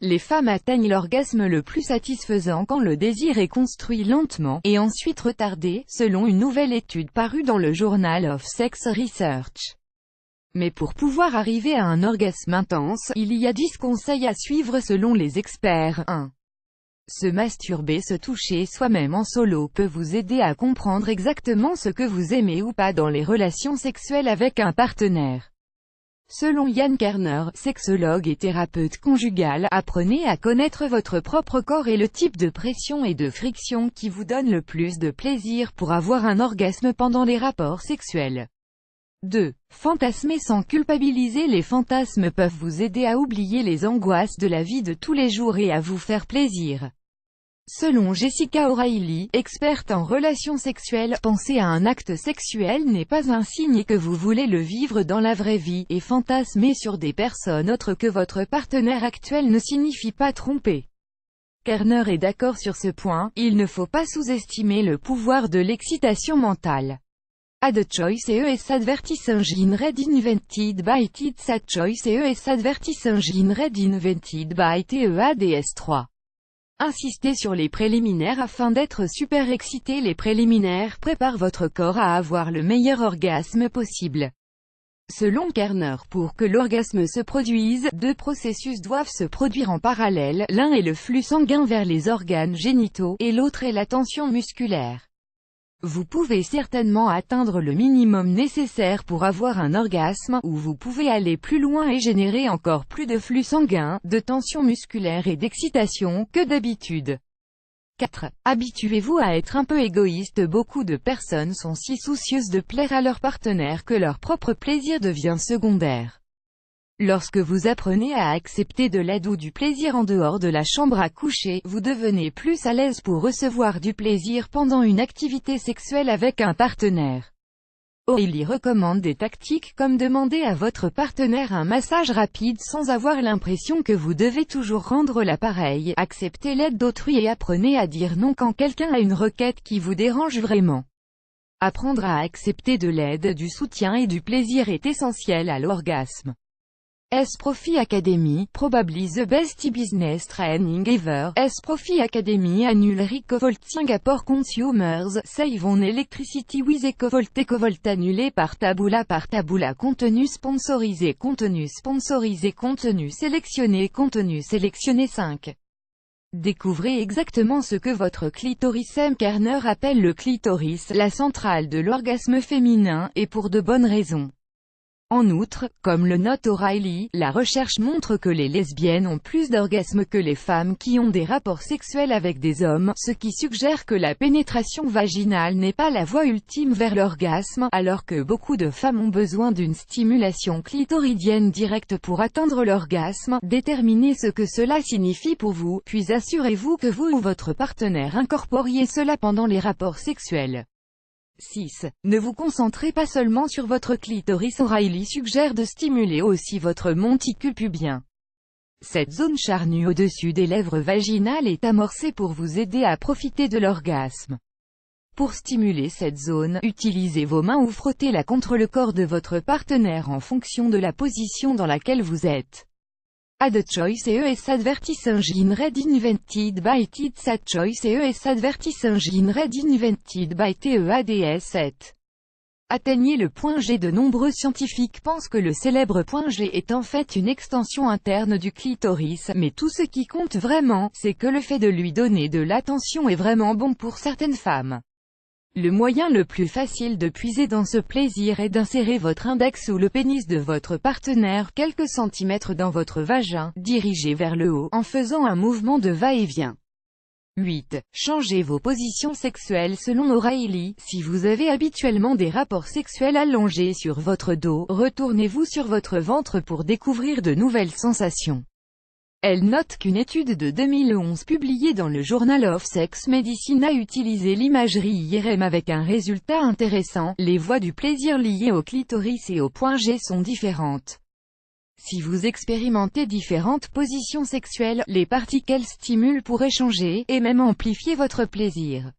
Les femmes atteignent l'orgasme le plus satisfaisant quand le désir est construit lentement, et ensuite retardé, selon une nouvelle étude parue dans le Journal of Sex Research. Mais pour pouvoir arriver à un orgasme intense, il y a 10 conseils à suivre selon les experts. 1. Se masturber. Se toucher soi-même en solo peut vous aider à comprendre exactement ce que vous aimez ou pas dans les relations sexuelles avec un partenaire. Selon Yann Kerner, sexologue et thérapeute conjugal, apprenez à connaître votre propre corps et le type de pression et de friction qui vous donne le plus de plaisir pour avoir un orgasme pendant les rapports sexuels. 2. Fantasmer sans culpabiliser. Les fantasmes peuvent vous aider à oublier les angoisses de la vie de tous les jours et à vous faire plaisir. Selon Jessica O'Reilly, experte en relations sexuelles, penser à un acte sexuel n'est pas un signe que vous voulez le vivre dans la vraie vie, et fantasmer sur des personnes autres que votre partenaire actuel ne signifie pas tromper. Kerner est d'accord sur ce point, il ne faut pas sous-estimer le pouvoir de l'excitation mentale. Ad choice ES advertis engine red invented by TEDS. Ad choice ES advertis engine red invented by TEADS3. Insistez sur les préliminaires afin d'être super excité. Les préliminaires préparent votre corps à avoir le meilleur orgasme possible. Selon Kerner, pour que l'orgasme se produise, 2 processus doivent se produire en parallèle, l'un est le flux sanguin vers les organes génitaux, et l'autre est la tension musculaire. Vous pouvez certainement atteindre le minimum nécessaire pour avoir un orgasme, ou vous pouvez aller plus loin et générer encore plus de flux sanguin, de tension musculaire et d'excitation que d'habitude. 4. Habituez-vous à être un peu égoïste. Beaucoup de personnes sont si soucieuses de plaire à leur partenaire que leur propre plaisir devient secondaire. Lorsque vous apprenez à accepter de l'aide ou du plaisir en dehors de la chambre à coucher, vous devenez plus à l'aise pour recevoir du plaisir pendant une activité sexuelle avec un partenaire. O'Reilly recommande des tactiques comme demander à votre partenaire un massage rapide sans avoir l'impression que vous devez toujours rendre l'appareil, acceptez l'aide d'autrui et apprenez à dire non quand quelqu'un a une requête qui vous dérange vraiment. Apprendre à accepter de l'aide, du soutien et du plaisir est essentiel à l'orgasme. S-Profi Academy, probably the best business training ever. S-Profi Academy annual Ecovolt Singapore Consumers, save on electricity with Ecovolt. Ecovolt annulé par Taboola. Contenu sponsorisé. Contenu sélectionné 5. Découvrez exactement ce que votre clitoris aime. Kerner appelle le clitoris la centrale de l'orgasme féminin, et pour de bonnes raisons. En outre, comme le note O'Reilly, la recherche montre que les lesbiennes ont plus d'orgasmes que les femmes qui ont des rapports sexuels avec des hommes, ce qui suggère que la pénétration vaginale n'est pas la voie ultime vers l'orgasme, alors que beaucoup de femmes ont besoin d'une stimulation clitoridienne directe pour atteindre l'orgasme. Déterminez ce que cela signifie pour vous, puis assurez-vous que vous ou votre partenaire incorporiez cela pendant les rapports sexuels. 6. Ne vous concentrez pas seulement sur votre clitoris. O'Reilly suggère de stimuler aussi votre monticule pubien. Cette zone charnue au-dessus des lèvres vaginales est amorcée pour vous aider à profiter de l'orgasme. Pour stimuler cette zone, utilisez vos mains ou frottez-la contre le corps de votre partenaire en fonction de la position dans laquelle vous êtes. Ad choice ES advertis engine red invented by TEDS. Ad choice ES advertis engine red invented by TEADS7. Atteignez le point G. De nombreux scientifiques pensent que le célèbre point G est en fait une extension interne du clitoris, mais tout ce qui compte vraiment, c'est que le fait de lui donner de l'attention est vraiment bon pour certaines femmes. Le moyen le plus facile de puiser dans ce plaisir est d'insérer votre index ou le pénis de votre partenaire quelques centimètres dans votre vagin, dirigé vers le haut, en faisant un mouvement de va-et-vient. 8. Changez vos positions sexuelles. Selon O'Reilly, si vous avez habituellement des rapports sexuels allongés sur votre dos, retournez-vous sur votre ventre pour découvrir de nouvelles sensations. Elle note qu'une étude de 2011 publiée dans le Journal of Sex Medicine a utilisé l'imagerie IRM avec un résultat intéressant. Les voies du plaisir liées au clitoris et au point G sont différentes. Si vous expérimentez différentes positions sexuelles, les parties qu'elles stimulent pourraient changer, et même amplifier votre plaisir.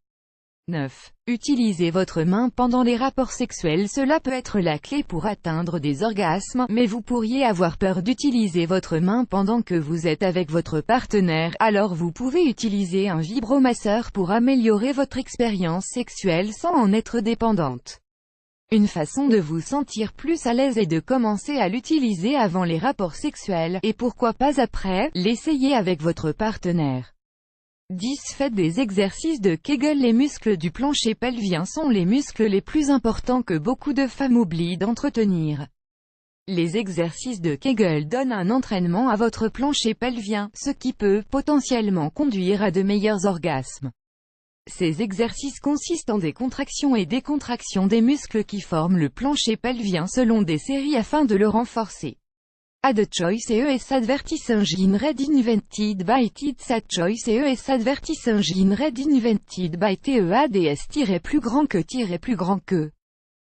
9. Utilisez votre main pendant les rapports sexuels. Cela peut être la clé pour atteindre des orgasmes, mais vous pourriez avoir peur d'utiliser votre main pendant que vous êtes avec votre partenaire, alors vous pouvez utiliser un vibromasseur pour améliorer votre expérience sexuelle sans en être dépendante. Une façon de vous sentir plus à l'aise est de commencer à l'utiliser avant les rapports sexuels, et pourquoi pas après, l'essayer avec votre partenaire. 10. Faites des exercices de Kegel. Les muscles du plancher pelvien sont les muscles les plus importants que beaucoup de femmes oublient d'entretenir. Les exercices de Kegel donnent un entraînement à votre plancher pelvien, ce qui peut potentiellement conduire à de meilleurs orgasmes. Ces exercices consistent en des contractions et décontractions des muscles qui forment le plancher pelvien selon des séries afin de le renforcer. Add choice et ES advertising read invented by TED choice et ES advertising read invented by TEADS plus grand que